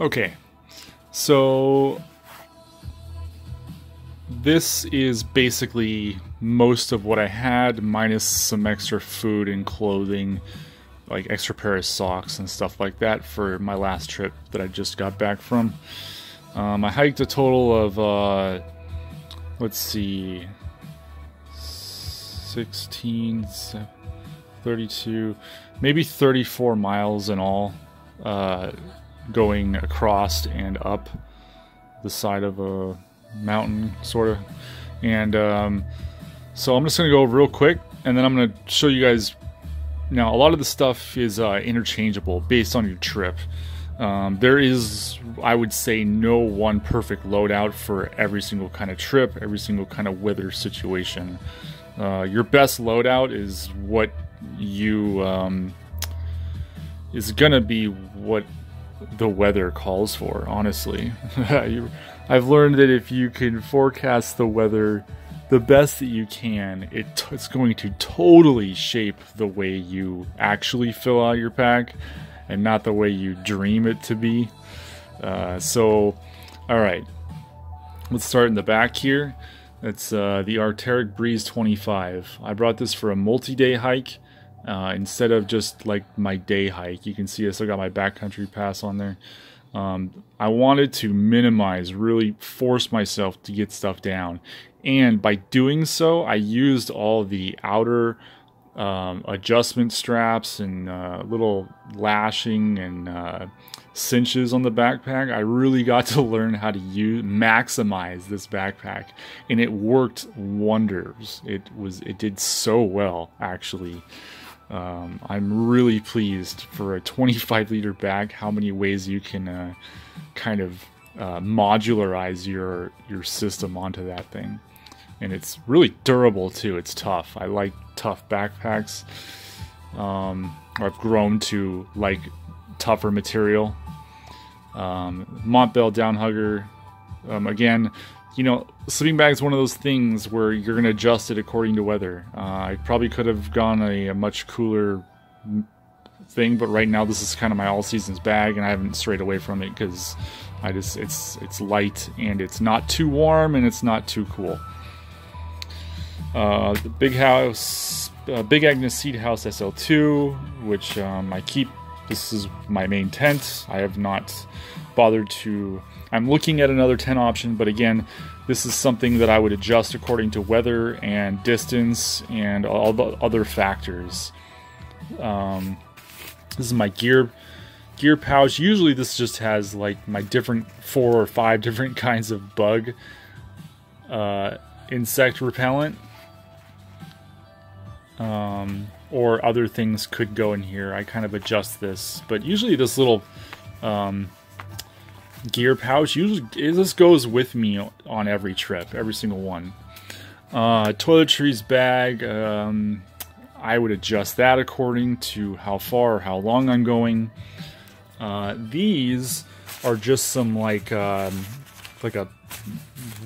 Okay, so this is basically most of what I had, minus some extra food and clothing, like extra pair of socks and stuff like that for my last trip that I just got back from. I hiked a total of, let's see, 16, 32, maybe 34 miles in all, going across and up the side of a mountain, sort of. And so I'm just going to go real quick, and then I'm going to show you guys. Now, a lot of the stuff is interchangeable based on your trip. There is, I would say, no one perfect loadout for every single kind of trip, every single kind of weather situation. Your best loadout is what you is gonna be what the weather calls for, honestly. I've learned that if you can forecast the weather the best that you can, it's going to totally shape the way you actually fill out your pack and not the way you dream it to be. So, alright, let's start in the back here. It's the Arctic Breeze 25. I brought this for a multi-day hike instead of just like my day hike. You can see I still got my backcountry pass on there. I wanted to minimize, really force myself to get stuff down. And by doing so, I used all the outer adjustment straps and little lashing and cinches on the backpack. I really got to learn how to maximize this backpack, and it worked wonders. It did so well, actually. I'm really pleased for a 25-liter bag how many ways you can kind of modularize your system onto that thing. And it's really durable too. It's tough. I like tough backpacks. I've grown to like tougher material. Montbell Downhugger. Again, you know, sleeping bag is one of those things where you're going to adjust it according to weather. I probably could have gone a much cooler thing, but right now this is kind of my all seasons bag, and I haven't strayed away from it because it's light and it's not too warm and it's not too cool. The Big House, Big Agnes Seed House SL2, which I keep. This is my main tent. I have not bothered to. I'm looking at another tent option, but again, this is something that I would adjust according to weather and distance and all the other factors. This is my gear pouch. Usually this just has like my different 4 or 5 different kinds of bug insect repellent. Or other things could go in here. I kind of adjust this, but usually this little gear pouch, this goes with me on every trip, every single one. Toiletries bag, I would adjust that according to how far or how long I'm going. These are just some like a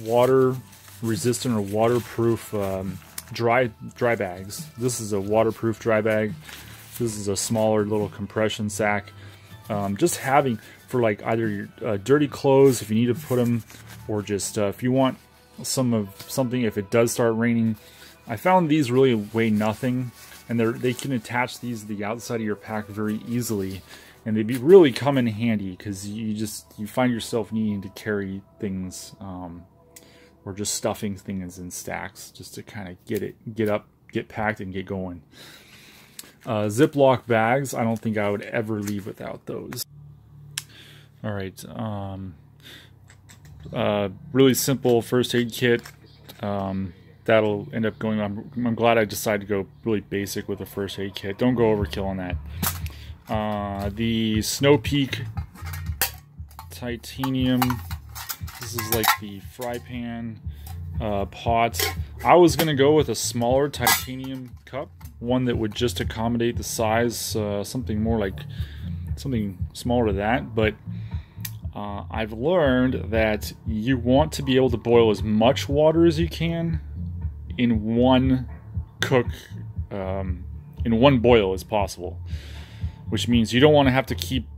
water resistant or waterproof dry bags. This is a waterproof dry bag. This is a smaller little compression sack. Just having for like either your dirty clothes if you need to put them, or just if you want something if it does start raining. I found these really weigh nothing, and they can attach these to the outside of your pack very easily, and they'd really come in handy because you find yourself needing to carry things. Or just stuffing things in stacks just to kind of get packed and get going. Ziploc bags, I don't think I would ever leave without those. Alright, really simple first aid kit. That'll end up going on. I'm glad I decided to go really basic with a first aid kit. Don't go overkill on that. The Snow Peak titanium. This is like the fry pan pot. I was going to go with a smaller titanium cup, one that would just accommodate the size, something smaller than that, but I've learned that you want to be able to boil as much water as you can in one boil as possible, which means you don't want to have to keep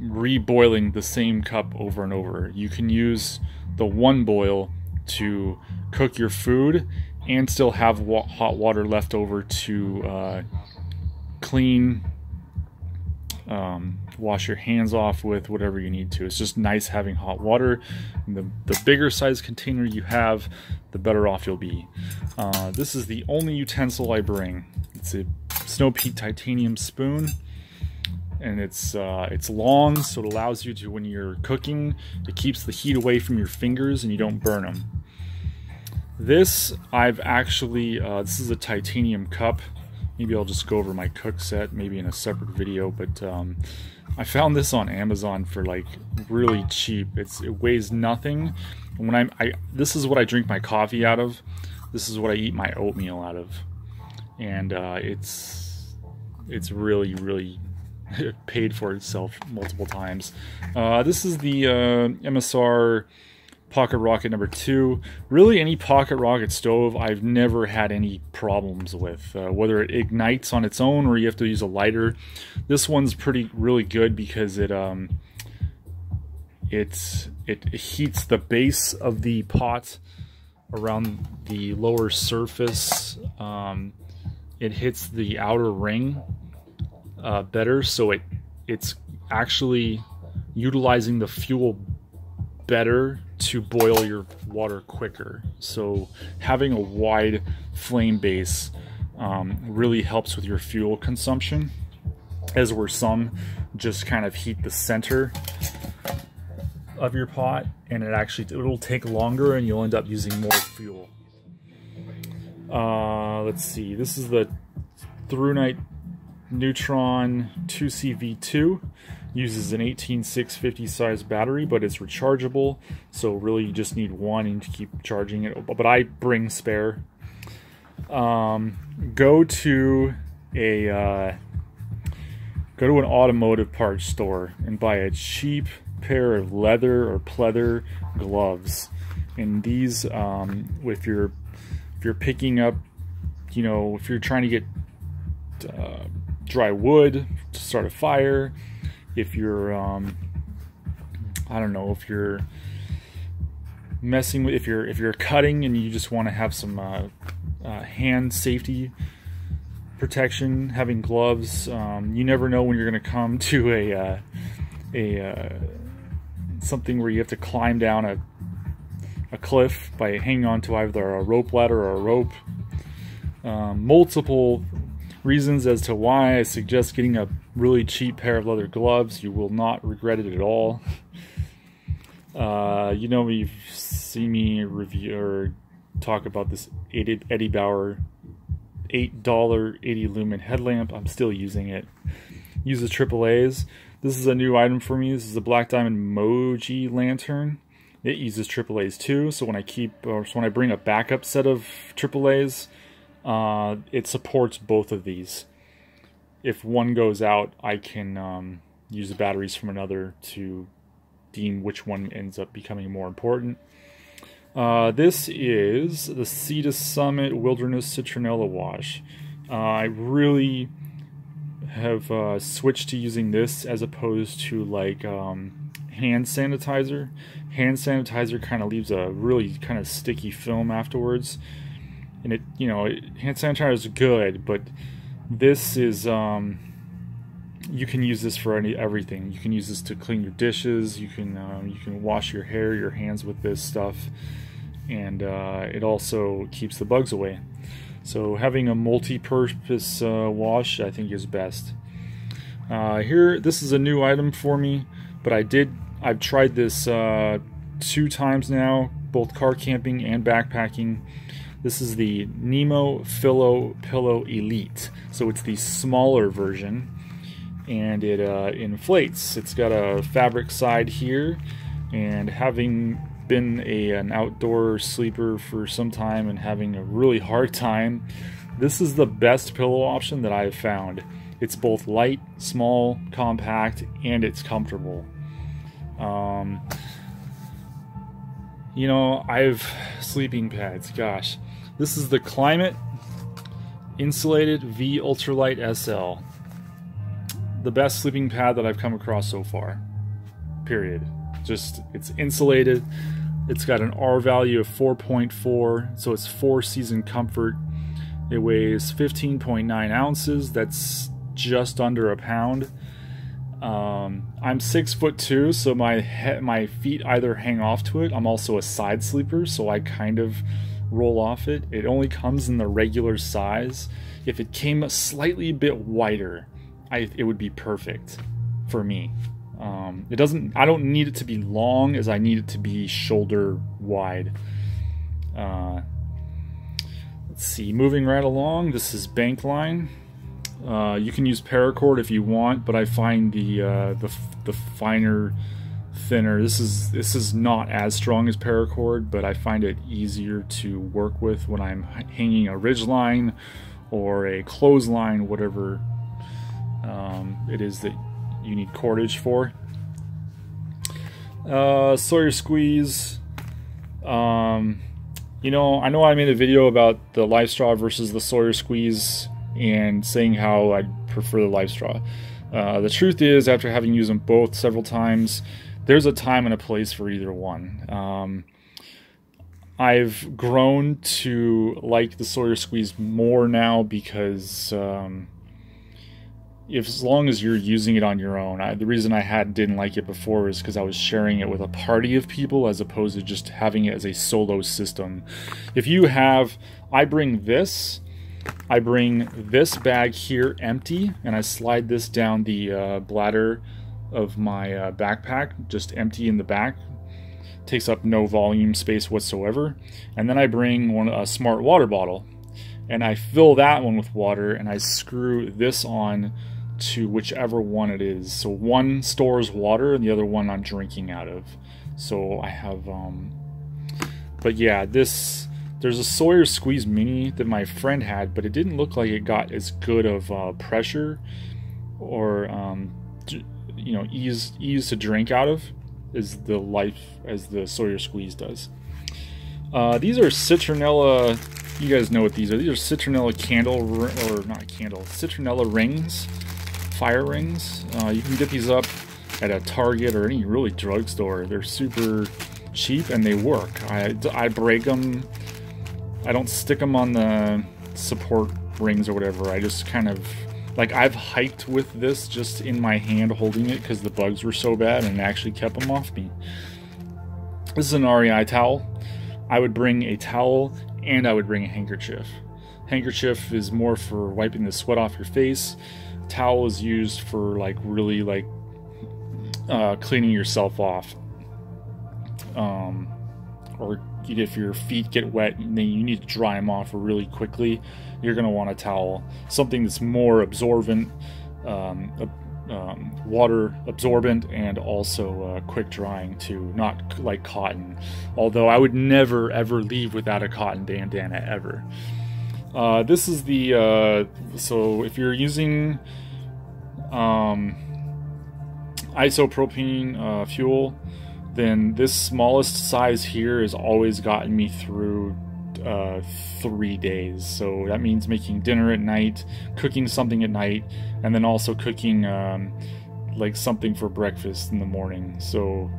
reboiling the same cup over and over. You can use the one boil to cook your food and still have hot water left over to clean, wash your hands off with, whatever you need to. It's just nice having hot water. And the bigger size container you have, the better off you'll be. This is the only utensil I bring. It's a Snow Peak titanium spoon, and it's long, so it allows you to, when you're cooking, it keeps the heat away from your fingers and you don't burn them. This, I've actually, this is a titanium cup. Maybe I'll just go over my cook set, maybe in a separate video, but I found this on Amazon for like really cheap. It weighs nothing. When this is what I drink my coffee out of. This is what I eat my oatmeal out of, and it's really, really paid for itself multiple times. This is the Msr Pocket Rocket number 2. Really, any Pocket Rocket stove I've never had any problems with, whether it ignites on its own or you have to use a lighter. This one's really good because it heats the base of the pot around the lower surface. It hits the outer ring better, so it's actually utilizing the fuel better to boil your water quicker. So having a wide flame base really helps with your fuel consumption, as where some just kind of heat the center of your pot, and it'll take longer and you'll end up using more fuel. Let's see, this is the Throughnite Neutron 2CV2. Uses an 18650 size battery, but it's rechargeable, so really you just need one and to keep charging it. But I bring spare. Go to an automotive parts store and buy a cheap pair of leather or pleather gloves. And these, if you're picking up, if you're trying to get dry wood to start a fire, if you're I don't know, if you're messing with, if you're cutting and you just want to have some hand safety protection, having gloves, you never know when you're going to come to something where you have to climb down a cliff by hanging on to either a rope ladder or a rope. Multiple reasons as to why I suggest getting a really cheap pair of leather gloves. You will not regret it at all. You've seen me review or talk about this Eddie Bauer $8 80 lumen headlamp. I'm still using it. Uses AAA's. This is a new item for me. This is a Black Diamond Moji lantern. It uses AAA's too. So when I bring a backup set of AAA's, it supports both of these. If one goes out, I can use the batteries from another to deem which one ends up becoming more important. This is the Sea to Summit Wilderness Citronella Wash. I really have switched to using this as opposed to like hand sanitizer. Hand sanitizer kind of leaves a really kind of sticky film afterwards. And hand sanitizer is good, but this is, you can use this for everything. You can use this to clean your dishes. You can wash your hair, your hands with this stuff, and it also keeps the bugs away. So having a multi-purpose wash, I think, is best. This is a new item for me, but I've tried this 2 times now, both car camping and backpacking. This is the Nemo Fillo Pillow Elite. So it's the smaller version, and it inflates. It's got a fabric side here, and having been an outdoor sleeper for some time and having a really hard time, this is the best pillow option that I've found. It's both light, small, compact, and it's comfortable. I've sleeping pads, gosh. This is the Climate Insulated V Ultralight SL. The best sleeping pad that I've come across so far. period. Just, it's insulated. It's got an R value of 4.4, so it's 4-season comfort. It weighs 15.9 ounces. That's just under a pound. I'm 6'2", so my feet either hang off to it. I'm also a side sleeper, so I kind of roll off it. It only comes in the regular size. If it came a slightly bit wider, it would be perfect for me. I don't need it to be long as I need it to be shoulder wide. Let's see, moving right along, this is bank line. You can use paracord if you want, but I find the finer, thinner. This is not as strong as paracord, but I find it easier to work with when I'm hanging a ridge line or a clothesline, whatever it is that you need cordage for. Sawyer Squeeze. You know, I made a video about the Life Straw versus the Sawyer Squeeze and saying how I prefer the Life Straw. The truth is, after having used them both several times, there's a time and a place for either one. I've grown to like the Sawyer Squeeze more now because as long as you're using it on your own. The reason I didn't like it before is because I was sharing it with a party of people as opposed to just having it as a solo system. If you have, I bring this bag here empty, and I slide this down the bladder of my backpack, just empty in the back. Takes up no volume space whatsoever. And then I bring a smart water bottle, and I fill that one with water, and I screw this on to whichever one it is. So one stores water and the other one I'm drinking out of. So I have but yeah, there's a Sawyer Squeeze Mini that my friend had, but it didn't look like it got as good of pressure or you know, ease to drink out of as the Sawyer Squeeze does. These are Citronella. You guys know what these are. These are Citronella Citronella rings, fire rings. You can get these up at a Target or any really drugstore. They're super cheap and they work. I break them. I don't stick them on the support rings or whatever. I just kind of, like, I've hiked with this just in my hand holding it because the bugs were so bad and it actually kept them off me. This is an REI towel. I would bring a towel and I would bring a handkerchief. Handkerchief is more for wiping the sweat off your face. Towel is used for really cleaning yourself off. Or if your feet get wet and then you need to dry them off really quickly, you're going to want a towel. Something that's more absorbent, water absorbent, and also quick drying too, not like cotton. Although I would never ever leave without a cotton bandana ever. This is the so if you're using isopropene fuel, then this smallest size here has always gotten me through 3 days. So that means making dinner at night, cooking something at night, and then also cooking like something for breakfast in the morning. So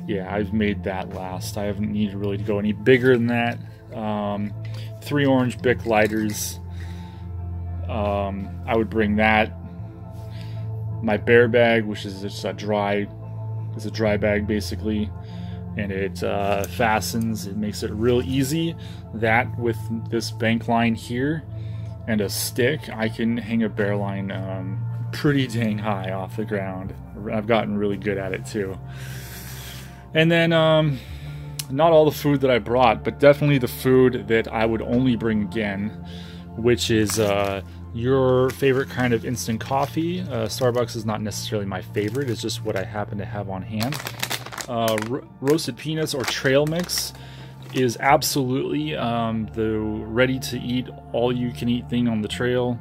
yeah, I've made that last. I haven't needed really to go any bigger than that. 3 orange Bic lighters. I would bring that. My bear bag, which is just a dry bag basically, and it fastens. It makes it real easy. That with this bank line here and a stick, I can hang a bear line pretty dang high off the ground. I've gotten really good at it too. And then not all the food that I brought, but definitely the food that I would only bring again, which is your favorite kind of instant coffee. Starbucks is not necessarily my favorite, it's just what I happen to have on hand. Roasted peanuts or trail mix is absolutely the ready-to-eat, all-you-can-eat thing on the trail,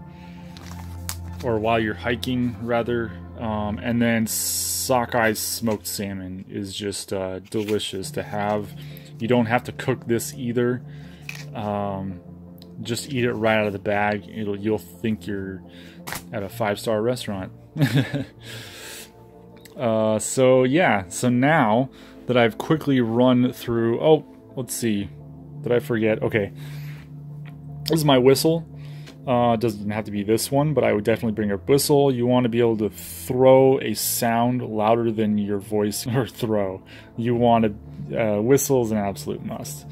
or while you're hiking, rather. And then sockeye smoked salmon is just delicious to have. You don't have to cook this either. Just eat it right out of the bag. You'll think you're at a 5-star restaurant. So yeah, so now that I've quickly run through, oh, let's see, did I forget? Okay, this is my whistle. Doesn't have to be this one, but I would definitely bring a whistle. You want to be able to throw a sound louder than your voice or throw. You want to, whistle is an absolute must.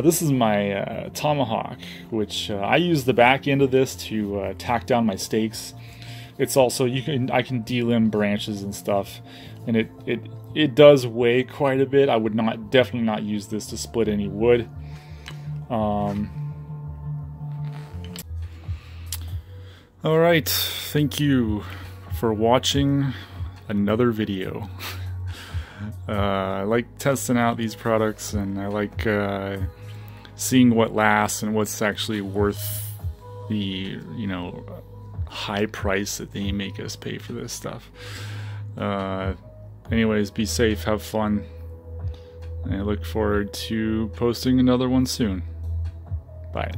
This is my tomahawk, which I use the back end of this to tack down my stakes. It's also, I can delimb branches and stuff, and it does weigh quite a bit. I would definitely not use this to split any wood. Alright, thank you for watching another video. I like testing out these products, and I like seeing what lasts and what's actually worth the, high price that they make us pay for this stuff. Anyways, be safe, have fun, and I look forward to posting another one soon. Bye.